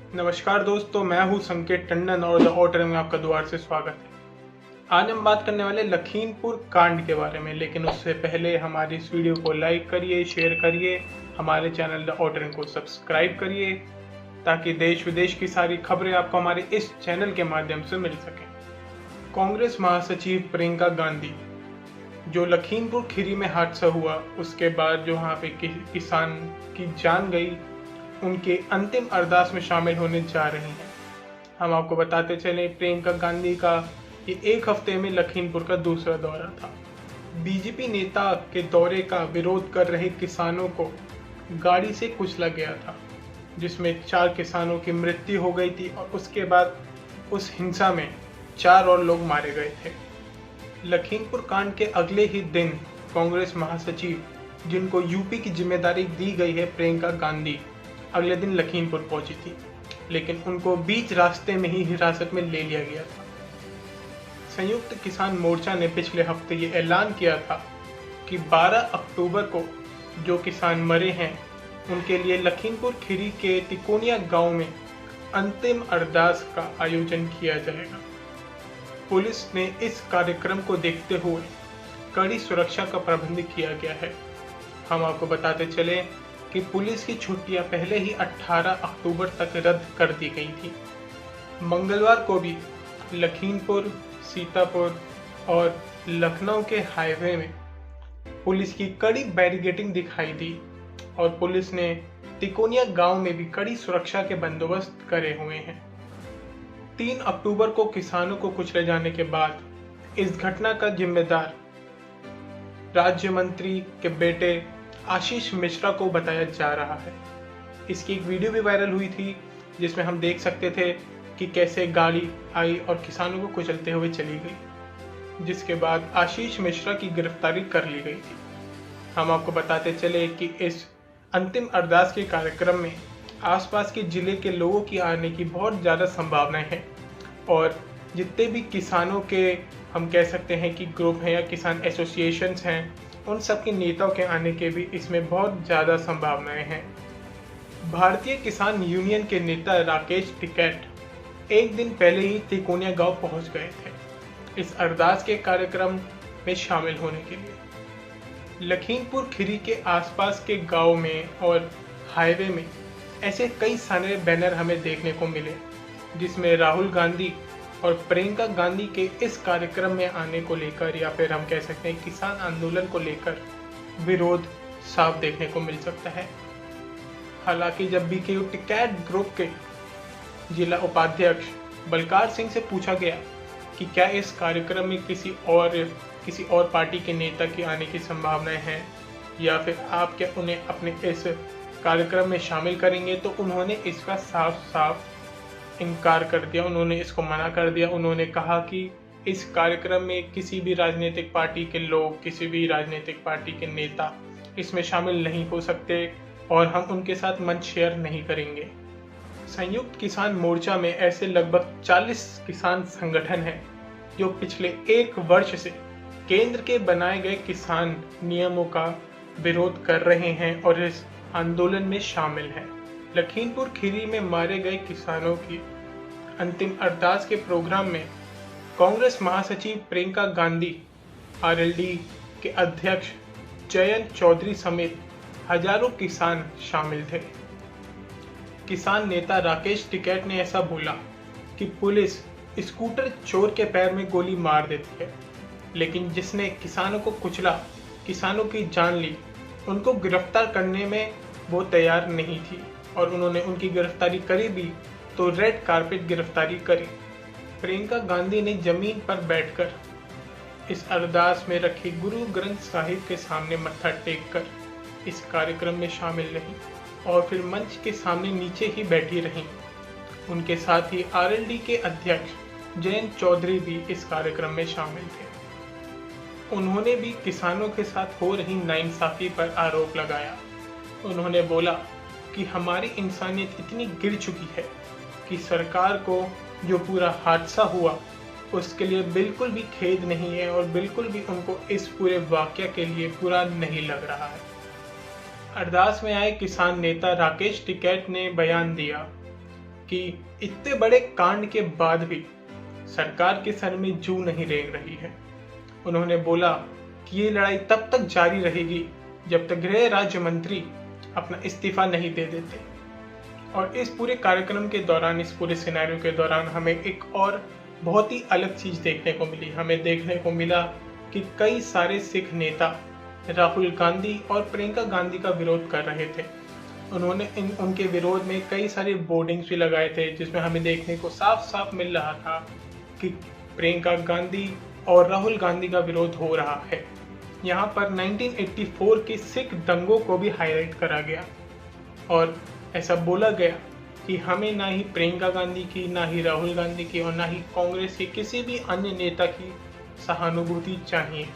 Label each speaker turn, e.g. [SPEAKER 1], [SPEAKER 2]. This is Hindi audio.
[SPEAKER 1] नमस्कार दोस्तों, मैं हूं संकेत टंडन और द ऑर्डर में आपका दोबारा से स्वागत है। आज हम बात करने वाले लखीमपुर कांड के बारे में, लेकिन उससे पहले हमारी इस वीडियो को लाइक करिए, शेयर करिए, हमारे चैनल द ऑर्डर को सब्सक्राइब करिए ताकि देश विदेश की सारी खबरें आपको हमारे इस चैनल के माध्यम से मिल सकें। कांग्रेस महासचिव प्रियंका गांधी जो लखीमपुर खीरी में हादसा हुआ, उसके बाद जो वहाँ पे किसान की जान गई, उनके अंतिम अरदास में शामिल होने जा रही हैं। हम आपको बताते चले, प्रियंका गांधी का ये एक हफ्ते में लखीमपुर का दूसरा दौरा था। बीजेपी नेता के दौरे का विरोध कर रहे किसानों को गाड़ी से कुचला गया था, जिसमें 4 किसानों की मृत्यु हो गई थी और उसके बाद उस हिंसा में 4 और लोग मारे गए थे। लखीमपुर कांड के अगले ही दिन कांग्रेस महासचिव, जिनको यूपी की जिम्मेदारी दी गई है, प्रियंका गांधी अगले दिन लखीमपुर पहुंची थी, लेकिन उनको बीच रास्ते में ही हिरासत में ले लिया गया था। संयुक्त किसान मोर्चा ने पिछले हफ्ते ये ऐलान किया था कि 12 अक्टूबर को जो किसान मरे हैं उनके लिए लखीमपुर खीरी के तिकोनिया गांव में अंतिम अरदास का आयोजन किया जाएगा। पुलिस ने इस कार्यक्रम को देखते हुए कड़ी सुरक्षा का प्रबंध किया गया है। हम आपको बताते चले कि पुलिस की छुट्टियां पहले ही 18 अक्टूबर तक रद्द कर दी गई थी। मंगलवार को भी लखीमपुर, सीतापुर और लखनऊ के हाईवे में पुलिस की कड़ी बैरिकेडिंग दिखाई दी और पुलिस ने तिकोनिया गांव में भी कड़ी सुरक्षा के बंदोबस्त करे हुए हैं। 3 अक्टूबर को किसानों को कुचले जाने के बाद इस घटना का जिम्मेदार राज्य मंत्री के बेटे आशीष मिश्रा को बताया जा रहा है। इसकी एक वीडियो भी वायरल हुई थी, जिसमें हम देख सकते थे कि कैसे गाड़ी आई और किसानों को कुचलते हुए चली गई, जिसके बाद आशीष मिश्रा की गिरफ्तारी कर ली गई थी। हम आपको बताते चले कि इस अंतिम अरदास के कार्यक्रम में आसपास के जिले के लोगों की आने की बहुत ज़्यादा संभावनाएं हैं और जितने भी किसानों के हम कह सकते हैं कि ग्रुप हैं या किसान एसोसिएशंस हैं, उन सब के नेताओं के आने के भी इसमें बहुत ज़्यादा संभावनाएं हैं। भारतीय किसान यूनियन के नेता राकेश टिकैत एक दिन पहले ही तिकोनिया गांव पहुंच गए थे इस अरदास के कार्यक्रम में शामिल होने के लिए। लखीमपुर खीरी के आसपास के गांव में और हाईवे में ऐसे कई सारे बैनर हमें देखने को मिले, जिसमें राहुल गांधी और प्रियंका गांधी के इस कार्यक्रम में आने को लेकर, या फिर हम कह सकते हैं किसान आंदोलन को लेकर, विरोध साफ देखने को मिल सकता है। हालांकि जब बीकेयू टिकैत ग्रुप के जिला उपाध्यक्ष बलकार सिंह से पूछा गया कि क्या इस कार्यक्रम में किसी और पार्टी के नेता की आने की संभावनाएं हैं या फिर आप क्या उन्हें अपने इस कार्यक्रम में शामिल करेंगे, तो उन्होंने इसका साफ साफ इनकार कर दिया। उन्होंने इसको मना कर दिया। उन्होंने कहा कि इस कार्यक्रम में किसी भी राजनीतिक पार्टी के लोग, किसी भी राजनीतिक पार्टी के नेता इसमें शामिल नहीं हो सकते और हम उनके साथ मंच शेयर नहीं करेंगे। संयुक्त किसान मोर्चा में ऐसे लगभग 40 किसान संगठन हैं जो पिछले 1 वर्ष से केंद्र के बनाए गए किसान नियमों का विरोध कर रहे हैं और इस आंदोलन में शामिल हैं। लखीमपुर खीरी में मारे गए किसानों की अंतिम अरदास के प्रोग्राम में कांग्रेस महासचिव प्रियंका गांधी, आरएलडी के अध्यक्ष जयंत चौधरी समेत हजारों किसान शामिल थे। किसान नेता राकेश टिकैत ने ऐसा बोला कि पुलिस स्कूटर चोर के पैर में गोली मार देती है, लेकिन जिसने किसानों को कुचला, किसानों की जान ली, उनको गिरफ्तार करने में वो तैयार नहीं थी और उन्होंने उनकी गिरफ्तारी करी भी तो रेड कारपेट गिरफ्तारी करी। प्रियंका गांधी ने जमीन पर बैठकर इस अरदास में रखे गुरु ग्रंथ साहिब के सामने मत्था टेक कर इस कार्यक्रम में शामिल रही और फिर मंच के सामने नीचे ही बैठी रहीं। उनके साथ ही आरएलडी के अध्यक्ष जयंत चौधरी भी इस कार्यक्रम में शामिल थे। उन्होंने भी किसानों के साथ हो रही नाइंसाफी पर आरोप लगाया। उन्होंने बोला कि हमारी इंसानियत इतनी गिर चुकी है कि सरकार को जो पूरा हादसा हुआ उसके लिए बिल्कुल भी खेद नहीं है और बिल्कुल भी उनको इस पूरे वाकया के लिए बुरा नहीं लग रहा है। अरदास में आए किसान नेता राकेश टिकैत ने बयान दिया कि इतने बड़े कांड के बाद भी सरकार के सर में जूं नहीं रेंग रही है। उन्होंने बोला कि ये लड़ाई तब तक जारी रहेगी जब तक गृह राज्य मंत्री अपना इस्तीफा नहीं दे देते। और इस पूरे कार्यक्रम के दौरान, इस पूरे सिनेरियो के दौरान हमें एक और बहुत ही अलग चीज़ देखने को मिली। हमें देखने को मिला कि कई सारे सिख नेता राहुल गांधी और प्रियंका गांधी का विरोध कर रहे थे। उन्होंने उनके विरोध में कई सारे बोर्डिंग्स भी लगाए थे, जिसमें हमें देखने को साफ साफ मिल रहा था कि प्रियंका गांधी और राहुल गांधी का विरोध हो रहा है। यहाँ पर 1984 के सिख दंगों को भी हाईलाइट करा गया और ऐसा बोला गया कि हमें ना ही प्रियंका गांधी की, ना ही राहुल गांधी की और ना ही कांग्रेस के किसी भी अन्य नेता की सहानुभूति चाहिए।